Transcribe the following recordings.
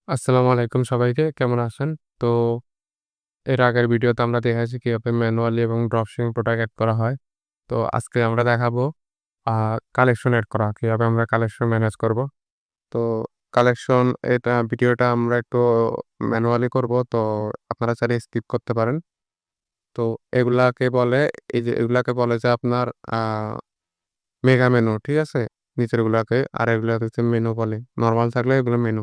আসসালামু আলাইকুম সবাইকে। কেমন আছেন? তো এর আগের ভিডিওতে আমরা দেখেছি কিভাবে ম্যানুয়ালি এবং ড্রপশিপিং প্রোডাক্ট এড করা হয়। তো আজকে আমরা দেখাবো আ কালেকশন এড করা। কিভাবে আমরা কালেকশন ম্যানেজ করব। তো কালেকশন ভিডিওটা আমরা একটু ম্যানুয়ালি করব। তো আপনারা চাইলে স্কিপ করতে পারেন। তো এগুলাকে বলে এগুলাকে বলে যে আপনার আ মেগা মেনু, ঠিক আছে? নিচেরগুলাকে আর এগুলা হচ্ছে মেনু বলে। নরমাল থাকলে এগুলো মেনু।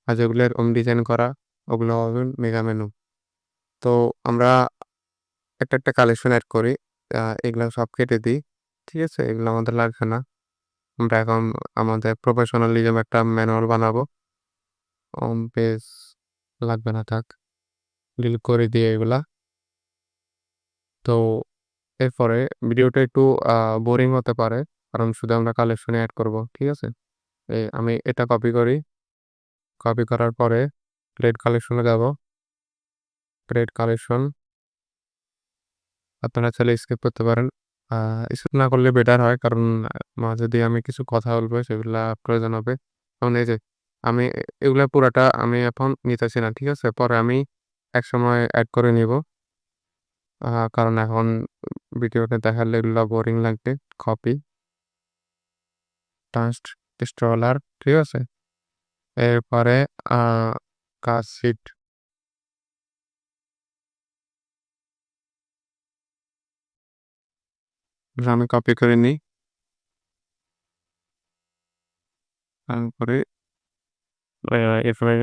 আর যেগুলো এরকম ডিজাইন করা ওগুলো হবে মেগা মেনু। তো আমরা একটা কালেকশন এড করি। এগুলা সব কেটে দিই। ঠিক আছে? এগুলো আমাদের লাগবে না। আমরা এখন আমাদের প্রফেশনালিজম একটা ম্যানুয়াল বানাবো। পেজ লাগবে না থাক। ডিলিট করে দিই এগুলা। তো এরপরে ভিডিওটা একটু আ বোরিং হতে পারে। কারণ শুধু আমরা কালেকশন এড করব। ঠিক আছে? আমি এটা কপি করি। কপি করার পরে ক্রিয়েট কালেকশন এ যাব। ক্রিয়েট কালেকশন আপনারা চাইলে স্কিপ করতে পারেন। আ স্কিপ না করলে বেটার হয়। কারণ মাঝে দিয়ে আমি কিছু কথা বলবো সেগুলা প্রয়োজন হবে। যেমন এই যে আমি এগুলা পুরাটা আমি এখন নিতেছি না। ঠিক আছে? পরে আমি একসময় এড করে নিবো। কারণ এখন ভিডিওতে দেখালে এগুলা বোরিং লাগবে। কপি, টাস্ট, স্ক্রলার, ঠিক আছে? এরপরে আ কাজ শিট আমি কপি করে নিই। তারপরে এরপরে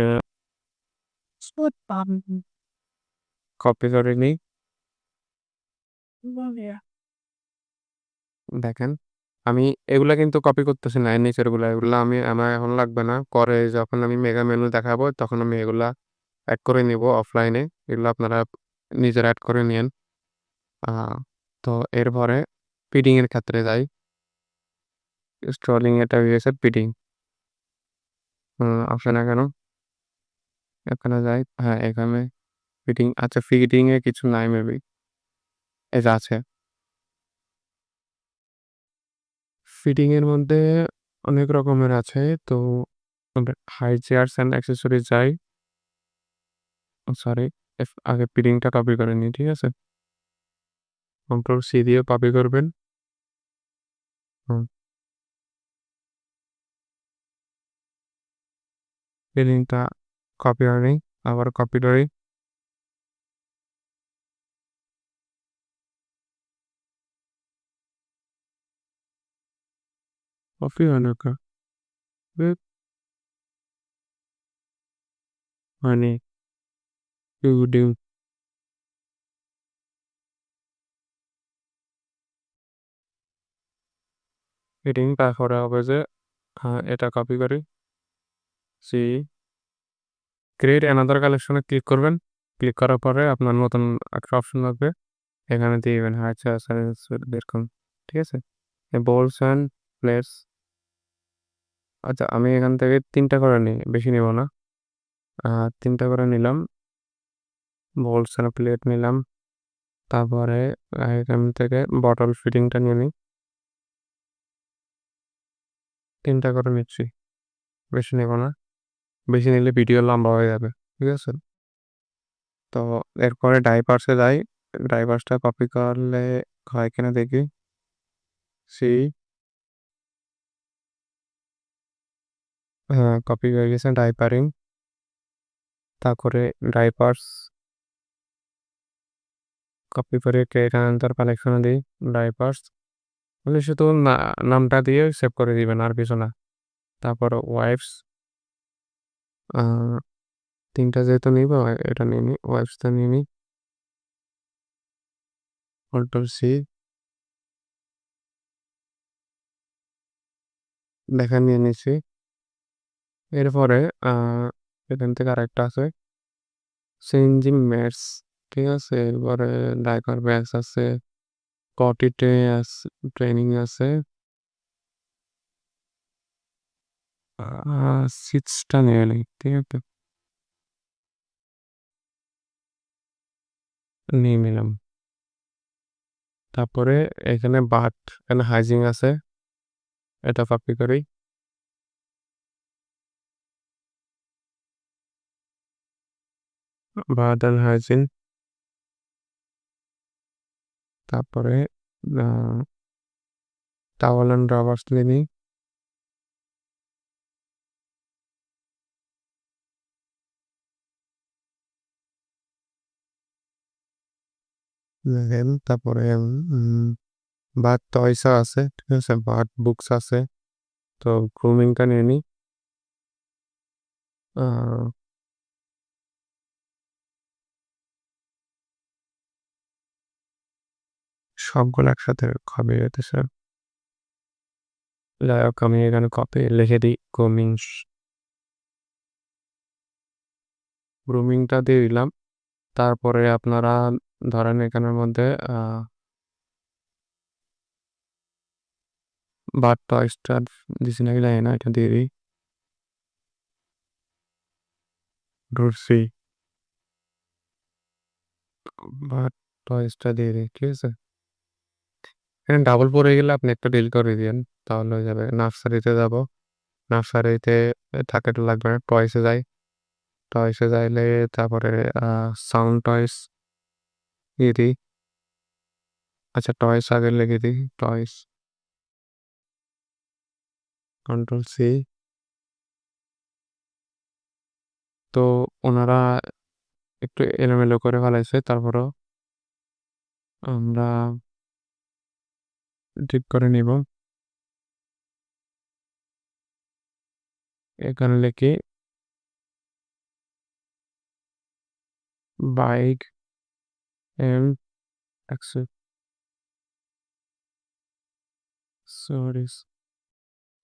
কপি করে নিই। দেখেন, আমি এগুলা কিন্তু কপি করতেছি না, এর নিচেরগুলা। এগুলা আমার এখন লাগবে না। পরে যখন আমি মেগা মেনু দেখাবো, তখন আমি এগুলা এড করে নিবো অফলাইনে। এগুলো আপনারা নিজেরা এড করে নিয়েন। আ তো এরপরে ফিডিং এর ক্ষেত্রে যাই। স্ক্রলিং এটা হয়ে গেছে ফিডিং। আসে না কেন? এখানে যাই। হ্যাঁ, এখানে ফিডিং আচ্ছা ফিডিং এ কিছু নাই মেবি। এই যে আছে। ফিডিং এর মধ্যে অনেক রকমের আছে। তো আমরা হাই চেয়ারস অ্যান্ড অ্যাক্সেসরিজ যাই। সরি, আগে ফিডিংটা কপি করে নিই, ঠিক আছে? কন্ট্রোল সি দিয়ে কপি করবেন। হুম, ফিডিংটা কপি হয়নি। আবার কপি করি। কপি হয় না কা? ধুর, হয়নি। ফিডিং ফিডিং তারপরে হবে যে এটা কপি করি। সি ক্রিয়েট অ্যানাদার কালেকশন এ ক্লিক করবেন। ক্লিক করার পরে আপনার নতুন একটা অপশন আসবে। এখানে দিয়ে দিবেন আচ্ছা এরকম। ঠিক আছে? বোলস অ্যান্ড প্লেটস আচ্ছা আমি এখান থেকে ৩ টা করে নিই, বেশি নিব না। ৩ টা করে নিলাম। বোলস অ্যান্ড প্লেট নিলাম। তারপরে এখান থেকে বটল ফিটিংটা নিয়ে নিই। ৩ টা করে নিচ্ছি। বেশি নিব না। বেশি নিলে ভিডিও লম্বা হয়ে যাবে। ঠিক আছে? তো এরপরে ডাইপার্স এ যাই। ডাইপার্সটা কপি করলে হয় কিনা দেখি। সি কপি হয়ে গেছে ডাইপারিং। তারপরে ডাইপার্স কপি করে এখানে তার কালেকশনে দিই। ডাইপার্স মানে শুধু নামটা দিয়ে সেভ করে দিবেন আর কিছু না। তারপর ওয়াইপস আ ৩ টা যেহেতু নিবো এটা নিয়ে নিই। ওয়াইপসটা নিয়ে নিই। কন্ট্রোল সি দেখেন নিয়ে নিচ্ছি। এরপরে আ এখান থেকে আরেকটা আছে চেঞ্জিং ম্যাটস, ঠিক আছে? এরপরে ডাইপার ব্যাগস আছে, পটি ট্রেনিং আছে। সিটসটা নিয়ে নেই। ঠিক আছে? নিয়ে নিলাম। তারপরে এখানে এখানে হাইজিং আছে। এটা কপি করি। বাথ অ্যান্ড হাইজিন, তারপরে টাওয়াল অ্যান্ড রাবার ক্লিনিং, দেখেন তারপরে বাথ টয়সও আছে, ঠিক আছে, বাথ বুকস আছে। তো গ্রুমিংটা নিয়ে নিই। সবগুলো একসাথে হবে হইতেছে। যাই হোক আমি এখানে কপি লিখে দিই গ্রুমিংটা দিয়ে দিলাম। তারপরে আপনারা ধরেন এখানের মধ্যে বাথ টয়সটা দিছি নাকি জানি না, এটা দিয়ে দিই। ধরছি, বাথ টয়সটা দিয়ে দিই, ঠিক আছে। এখানে ডাবল পড়ে গেলে আপনি একটা ডিল করে দিয়েন, তাহলে হয়ে যাবে। নার্সারিতে যাব, নার্সারিতে থাকাটা লাগবে না, টয়সে যাই। টয়সে যাইলে তারপরে সাউন্ড টয়স দিয়ে দিই। আচ্ছা টয়স আগে লিখে দিই, টয়স, কন্ট্রোল সি। তো ওনারা একটু এলোমেলো করে ফেলাইছে, তারপরও আমরা ঠিক করে নিব। এখানে লিখি বাইক এন্ড অ্যাক্সেসরিজ।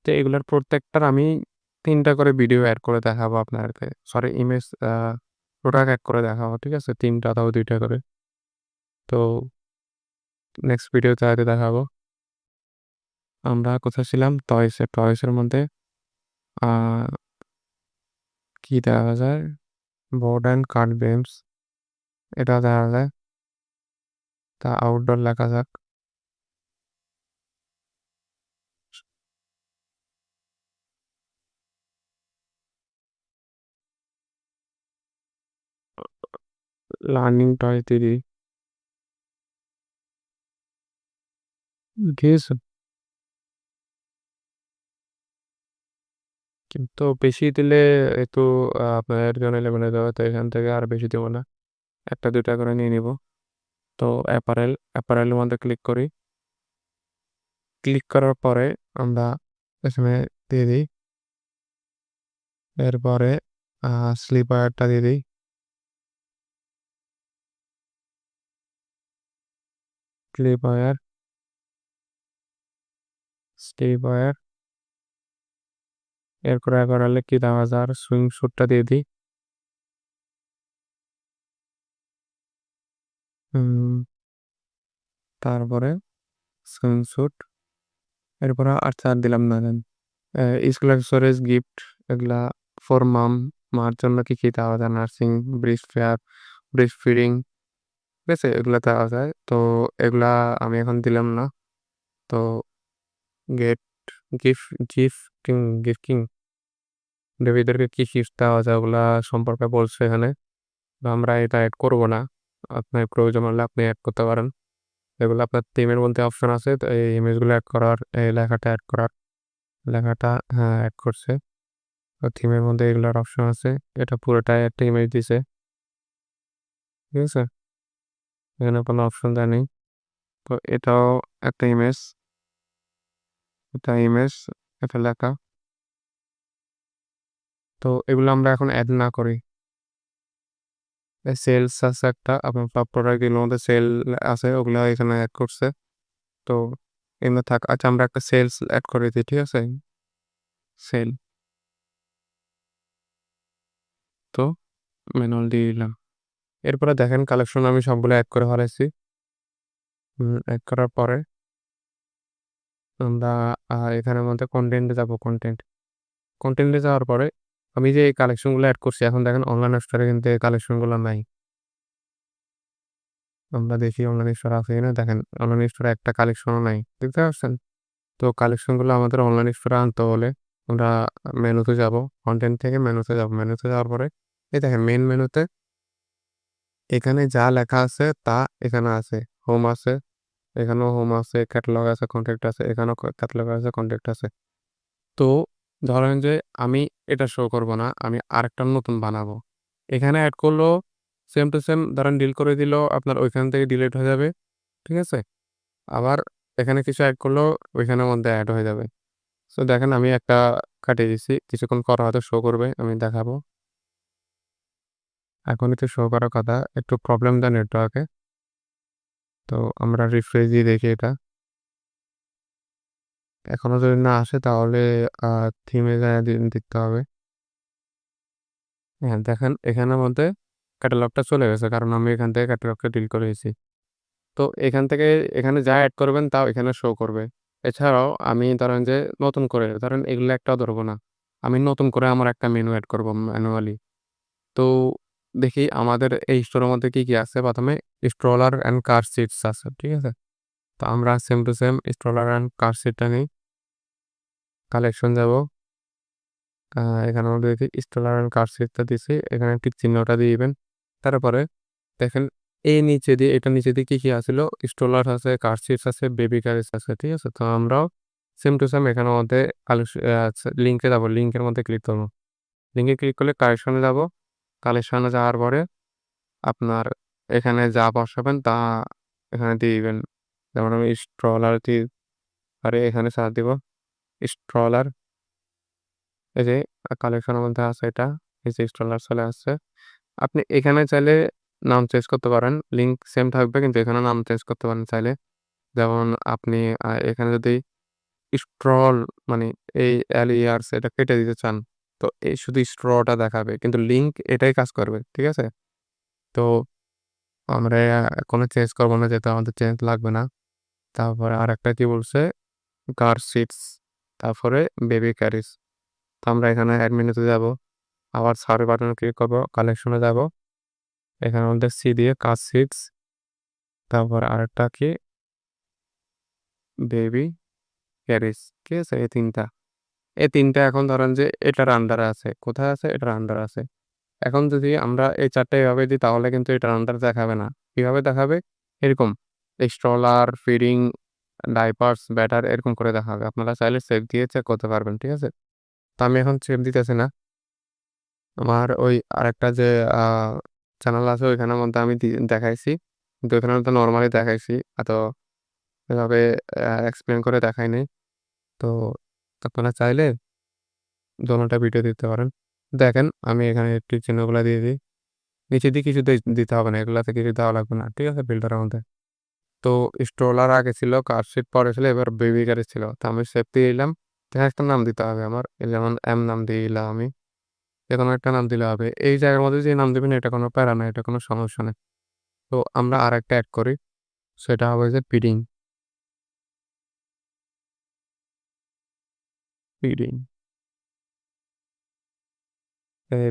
তো এগুলার প্রত্যেকটার আমি ৩টা করে ভিডিও অ্যাড করে দেখাবো আপনাদেরকে। সরি, ইমেজ প্রোডাক্ট অ্যাড করে দেখাবো, ঠিক আছে? ৩টা অথবা ২টা করে। তো নেক্সট ভিডিওতে হয়তো দেখাবো। আমরা কোথায় ছিলাম? টয়েসের মধ্যে আ কি দেখা যায়? বোর্ড অ্যান্ড কার্ড গেমস, এটা দেখা যায়। তা আউটডোর লেখা যাক। লার্নিং টয় দিই। ঠিক আছে? কিন্তু বেশি দিলে একটু আপনাদের জন্য এলোমেলো যাবে, তো এখান থেকে আর বেশি দেবো না। ১টা ২টা করে নিয়ে নিব। তো অ্যাপারেলের মধ্যে ক্লিক করি। ক্লিক করার পরে আমরা এখানে দিয়ে দিই। এরপরে স্লিপারটা দিয়ে দিই। Slipper, slipper. এরপরে অ্যাপারেলে কি দেওয়া যায়? সুইং স্যুটটা দিয়ে দিই। হুম, তারপরে সুইং স্যুট। এরপরে আর ছাড় দিলাম না দেন। স্কুল অ্যাক্সেসরিজ গিফট, এগুলা ফর মার জন্য কি দেওয়া যায়? Nursing, breast fair, breast feeding, ঠিক আছে? এগুলা দেওয়া যায়। তো এগুলা আমি এখন দিলাম না। তো গেট গিফট গিফটিং গিফটিং বেবিদেরকে কি গিফট দেওয়া যায় ওগুলা সম্পর্কে বলছে এখানে। তো আমরা এটা এড করবো না। আপনার প্রয়োজন হলে আপনি এড করতে পারেন। এগুলো আপনার থিমের মধ্যে অপশন আছে। তো এই ইমেজগুলো এড করার, এই লেখাটা এড করার, লেখাটা হ্যাঁ এড করছে। তো থিমের মধ্যে এগুলার অপশন আছে। এটা পুরোটাই একটা ইমেজ দিছে, ঠিক আছে? এখানে কোনো অপশন দেয় নেই। তো এটাও একটা ইমেজ, এটা ইমেজ, এটা লেখা। তো এগুলো আমরা এখন অ্যাড না করি। সেলস আছে একটা, আপনার সব প্রোডাক্টগুলোর মধ্যে সেল আছে, ওগুলো এখানে অ্যাড করছে। তো এমনি থাক। আচ্ছা আমরা একটা সেলস অ্যাড করে দিই, ঠিক আছে? সেল, তো ম্যানুয়াল দিয়ে দিলাম। এরপরে দেখেন কালেকশন আমি সবগুলো অ্যাড করে ফেলাইছি। অ্যাড করার পরে আমরা এখানের মধ্যে কনটেন্টে যাব। কনটেন্টে যাওয়ার পরে আমি যে এই কালেকশনগুলো অ্যাড করছি, এখন দেখেন অনলাইন স্টোরে কিন্তু এই কালেকশনগুলো নাই। আমরা দেখি অনলাইন স্টোর আছে কিনা। দেখেন অনলাইন স্টোরে একটা কালেকশনও নাই, দেখতে পাচ্ছেন? তো কালেকশনগুলো আমাদের অনলাইন স্টোরে আনতে হলে আমরা মেনুতে যাব, কনটেন্ট থেকে মেনুতে যাব। মেনুতে যাওয়ার পরে এই দেখেন মেইন মেনুতে এখানে যা লেখা আছে তা এখানে আছে। হোম আছে, এখানেও হোম আছে, ক্যাটালগ আছে, কনট্যাক্ট আছে, এখানেও ক্যাটালগ আছে, কনট্যাক্ট আছে। তো ধরেন যে আমি এটা শো করব না, আমি আরেকটা নতুন বানাবো। এখানে এড করলেও সেম টু সেম ধরেন ডিল করে দিলেও আপনার ওইখান থেকে ডিলিট হয়ে যাবে। ঠিক আছে? আবার এখানে কিছু এড করলেও ওইখানের মধ্যে এড হয়ে যাবে। সো দেখেন আমি একটা কাটিয়ে দিচ্ছি। কিছুক্ষণ পর হয়তো শো করবে। আমি দেখাবো। এখনই তো শো করার কথা। একটু প্রবলেম দেয় নেটওয়ার্কে। তো আমরা রিফ্রেশ দিয়ে দেখি এটা। এখনো যদি না আসে তাহলে থিমে যায়া দেখতে হবে। হ্যাঁ, দেখেন এখানের মধ্যে ক্যাটালগটা চলে গেছে। কারণ আমি এখান থেকে ক্যাটালগটা ডিলিট করে দিয়েছি। তো এখান থেকে এখানে যা এড করবেন তাও এখানে শো করবে। এছাড়াও আমি ধরেন যে নতুন করে ধরেন এগুলো একটাও ধরবো না। আমি নতুন করে আমার একটা মেনু এড করব ম্যানুয়ালি। তো দেখি আমাদের এই স্টোরের মধ্যে কি আছে? ১ম এ স্ট্রলার অ্যান্ড কার সিটস আছে। ঠিক আছে? তো আমরা same to same stroller and car সিটটা নেই। কালেকশন যাব। আ এখানের মধ্যে দেখি স্ট্রলার অ্যান্ড কার সিটটা দিছি। এখানে টিক চিহ্নটা দিয়ে দিবেন। তারপরে দেখেন এই নিচে দিয়ে এটার নিচে দিয়ে কি আছিল? স্ট্রলার আছে, কার সিটস আছে, বেবি ক্যারেজ আছে। ঠিক আছে? তো আমরাও সেম টু সেম এখানের মধ্যে লিঙ্কে যাব। লিঙ্কের মধ্যে ক্লিক করব। লিঙ্কে ক্লিক করলে কালেকশনে যাব। কালেকশনে যাওয়ার পরে আপনার এখানে যা বসাবেন তা এখানে দিয়ে দিবেন। যেমন আমি স্ট্রলার দিয়ে আরে এখানে সার্চ দিব। স্ট্রলার এই যে কালেকশনের মধ্যে আছে এটা। এই যে স্ট্রলার চলে আসছে। আপনি এখানে চাইলে নাম চেঞ্জ করতে পারেন। লিঙ্ক সেম থাকবে কিন্তু এখানে নাম চেঞ্জ করতে পারেন চাইলে। যেমন আপনি এখানে যদি স্ট্রল মানে এই এলিয়ার্স এটা কেটে দিতে চান। তো এই শুধু স্ট্রটা দেখাবে। কিন্তু লিঙ্ক এটাই কাজ করবে। ঠিক আছে? তো আমরা কোনো চেঞ্জ করব না যেহেতু আমাদের চেঞ্জ লাগবে না। তারপরে আরেকটা কি বলছে? কার সিটস তারপরে বেবি ক্যারিজ। তো আমরা এখানে এড মেনুতে যাব। আবার সার্চ বাটনে ক্লিক করব। কালেকশনে যাব। এখানের মধ্যে সি দিয়ে কার সিটস তারপর আরেকটা কি? Baby carriage. ঠিক আছে? এই ৩ টা। এই ৩ টা এখন ধরেন যে এটার আন্ডারে আছে। কোথায় আছে? এটার আন্ডারে আছে। এখন যদি আমরা এই ৪ টা এভাবে দিই তাহলে কিন্তু এটার আন্ডার দেখাবে না। কিভাবে দেখাবে? এরকম স্ট্রলার, ফিডিং, ডাইপার্স, ব্যাটার এরকম করে দেখাবে। আপনারা চাইলে সেভ দিয়ে চেক করতে পারবেন। ঠিক আছে? তো আমি এখন সেভ দিতেছি না। আমার ওই আরেকটা যে আ চ্যানেল আছে ওইখানের মধ্যে আমি দেখাইছি। কিন্তু ওইখানের মধ্যে নরমালি দেখাইছি। এত এভাবে এক্সপ্লেইন করে দেখাই নাই। তো আপনারা চাইলে দোনোটা ভিডিও দিতে পারেন। দেখেন আমি এখানে টিক চিহ্নগুলা দিয়ে দিই। নিচে দিয়ে কিছু দিতে হবে না। এগুলাতে কিছু দেওয়া লাগবে না। ঠিক আছে? ফিল্টারের মধ্যে। তো স্ট্রলার আগে ছিল, কার সিট পরে ছিল, এবার বেবি গাড়ি ছিল। তো আমি সেভ দিয়ে দিলাম। এখানে একটা নাম দিতে হবে আমার। এই যেমন এম নাম দিয়ে দিলাম আমি। যেকোনো একটা নাম দিলে হবে। এই জায়গার মধ্যে যে নাম দিবেন এটা কোনো প্যারা না, এটা কোনো সমস্যা নেই। তো আমরা আরেকটা এড করি। সেটা হবে যে ফিডিং, ফিডিং,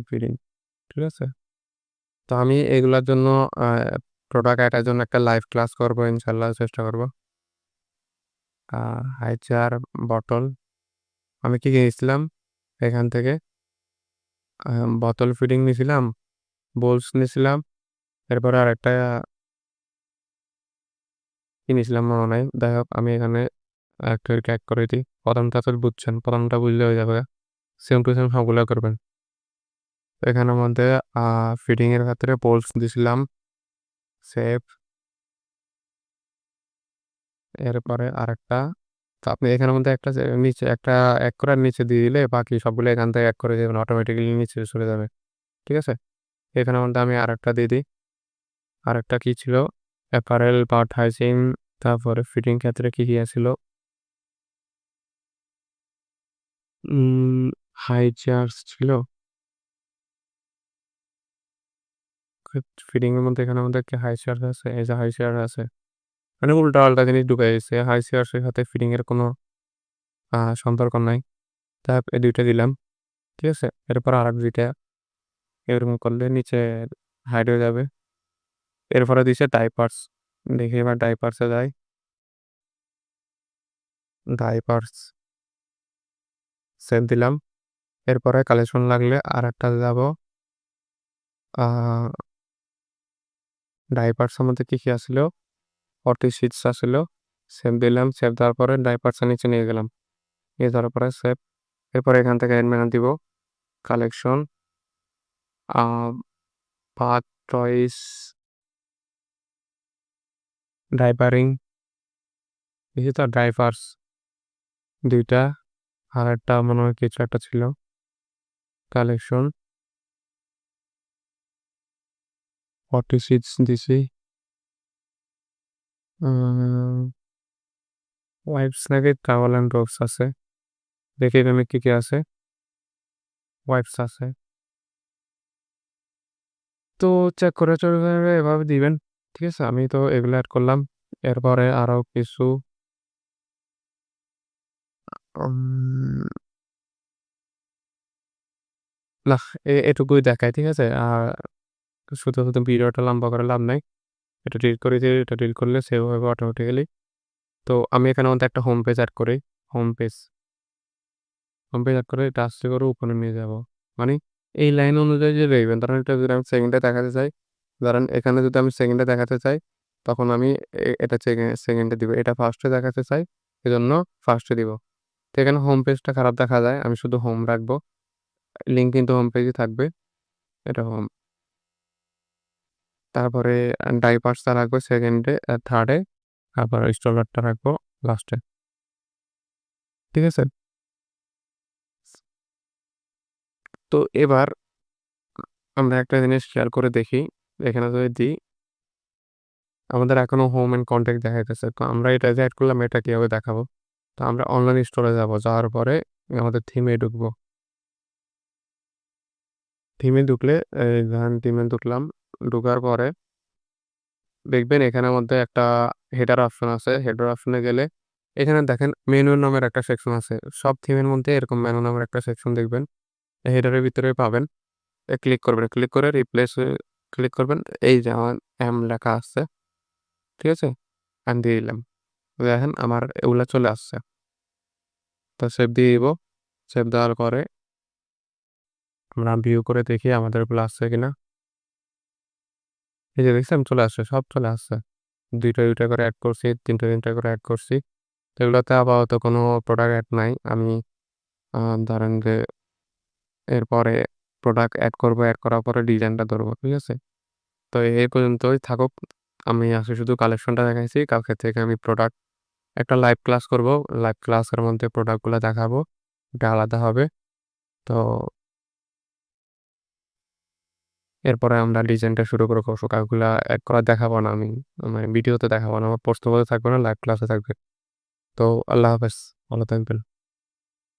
ফিডিং। ঠিক আছে? তো আমি এগুলার জন্য আ প্রোডাক্ট এটার জন্য একটা লাইভ ক্লাস করব ইনশাআল্লাহ চেষ্টা করব। আ হাইচার বটল আমি কি নিয়েছিলাম এখান থেকে? আ বোতল ফিডিং নিছিলাম, বোলস নিছিলাম। এরপরে আরেকটা কি নিছিলাম মনে নাই। যাই হোক আমি এখানে একটা ক্যাক করে দিই। ১ম টা তো বুঝছেন। ১ম টা বুঝলে হয়ে যাবে। সেম টু সেম সবগুলা করবেন। তো এখানের মধ্যে আ ফিডিং এর ক্ষেত্রে বোলস দিছিলাম। সেভ। এরপরে আরেকটা তো আপনি এখানের মধ্যে একটা যে নিচে একটা এক করার নিচে দিয়ে দিলে বাকি সবগুলো এখান থেকে এক করে দিবেন অটোমেটিক্যালি নিচে চলে যাবে। ঠিক আছে? এখানের মধ্যে আমি আরেকটা দিয়ে দিই। আরেকটা কি ছিল? অ্যাপারেল, বার্ড হাইজিন তারপরে ফিডিং ক্ষেত্রে কি আছিল? উম হাই চেয়ারস ছিল। ফিডিং এর মধ্যে এখানের মধ্যে কি হাই চেয়ার আছে? এই যে হাই চেয়ার আছে। মানে উল্টা-পাল্টা জিনিস ঢুকাই দিছে। হাই চেয়ারস এর সাথে ফিডিং এর কোনো সম্পর্ক নাই। এই ২ টা দিলাম। ঠিক আছে? এরপর আরেক ২ টা এরকম করলে নিচে হাইড হয়ে যাবে। এরপরে দিছে ডাইপার্স। দেখি এবার ডাইপার্স এ যাই। ডাইপার্স সেভ দিলাম। এরপরে কালেকশন লাগলে আরেকটা যাব। আ ডাইপার্সের মধ্যে কি আসছিল? 46 আসছিল। সেভ দিলাম। সেভ দেওয়ার পরে ডাইপার্সের নিচে নিয়ে গেলাম। নিয়ে যাওয়ার পরে সেভ। এরপরে এখান থেকে অ্যাড মেনু দিব। কালেকশন পাথ চয়েস ডাইপারিং এই তো ডাইপার্স ২ টা আর একটা মনে হয় কিছু একটা ছিল। কালেকশন 46 দিছি। ওয়াইপস নাকি টাওয়াল অ্যান্ড রোবস আছে। দেখি এখানে কি আছে? ওয়াইপস আছে। তো চেক করে এভাবে দিবেন। ঠিক আছে? আমি তো এগুলো এড করলাম। এরপরে আরো কিছু উম নাহ এটুকুই দেখায়। ঠিক আছে? আর শুধু ভিডিওটা লম্বা করে লাভ নাই। এটা ডিলিট করে দিয়ে এটা ডিলিট করলে সেভ হবে অটোমেটিক্যালি। তো আমি এখানের মধ্যে একটা হোম পেজ এড করি। Home page. Home page add করে এটা আস্তে করে উপরে নিয়ে যাবো। মানে এই লাইন অনুযায়ী যে দেখবেন ধরেন এটা যদি আমি সেকেন্ডে দেখাতে চাই, ধরেন এখানে যদি আমি সেকেন্ডে দেখাতে চাই, তখন আমি এটা সেকেন্ডে দিব। এটা ফার্স্টে দেখাতে চাই, এজন্য ফার্স্টে দিব। তো এখানে হোম পেজটা খারাপ দেখা যায়। আমি শুধু হোম রাখবো। লিঙ্ক কিন্তু হোম পেজই থাকবে। এটা হোম। তারপরে ডাইপার্সটা রাখবো সেকেন্ডে, থার্ডে, তারপর স্ট্রলারটা রাখবো লাস্টে। ঠিক আছে? তো এবার আমরা একটা জিনিস খেয়াল করে দেখি। এখানে যদি দিই, আমাদের এখনো হোম এন্ড কনট্যাক্ট দেখাইতেছে। তো আমরা এটা যে এড করলাম এটা কিভাবে দেখাবো? তো আমরা অনলাইন স্টোরে যাবো। যাওয়ার পরে আমাদের থিমে ঢুকবো। থিমে ঢুকলে ধরেন থিমে ঢুকলাম। ঢুকার পরে দেখবেন এখানের মধ্যে একটা হেডার অপশন আছে। হেডার অপশনে গেলে এখানে দেখেন মেনু নামের একটা সেকশন আছে। সব থিমের মধ্যে এরকম মেনু নামের একটা সেকশন দেখবেন। হেডারের ভিতরে পাবেন। ক্লিক করবেন। ক্লিক করে রিপ্লেস ক্লিক করবেন। এই যে আমার লেখা আছে। ঠিক আছে? আমি দিয়ে দিলাম। দেখেন আমার এগুলা চলে আসছে। তো সেভ দিয়ে দিব। সেভ দেওয়ার পরে আমরা ভিউ করে দেখি আমাদের এগুলো আসছে কিনা। এই যে দেখছেন চলে আসছে, সব চলে আসছে। ২টা করে এড করছি, ৩টা করে এড করছি। তো এগুলোতে আপাতত কোনো প্রোডাক্ট এড নাই। আমি ধরেন যে এরপরে প্রোডাক্ট এড করব, এড করার পরে ডিজাইনটা ধরবো। ঠিক আছে? তো এই পর্যন্তই থাকুক। আমি আজকে শুধু কালেকশনটা দেখাইছি। কালকে থেকে আমি প্রোডাক্ট একটা লাইভ ক্লাস করব। লাইভ ক্লাসের মধ্যে প্রোডাক্টগুলো দেখাবো। এটা আলাদা হবে। তো এরপরে আমরা ডিজাইনটা শুরু করবো। প্রোডাক্টগুলা এড করা দেখাবো না আমি। মানে ভিডিওতে দেখাবো না। আমার পোস্ট থাকবে না, লাইভ ক্লাসে থাকবে। তো আল্লাহ হাফেজ। ভালো থাকবেন।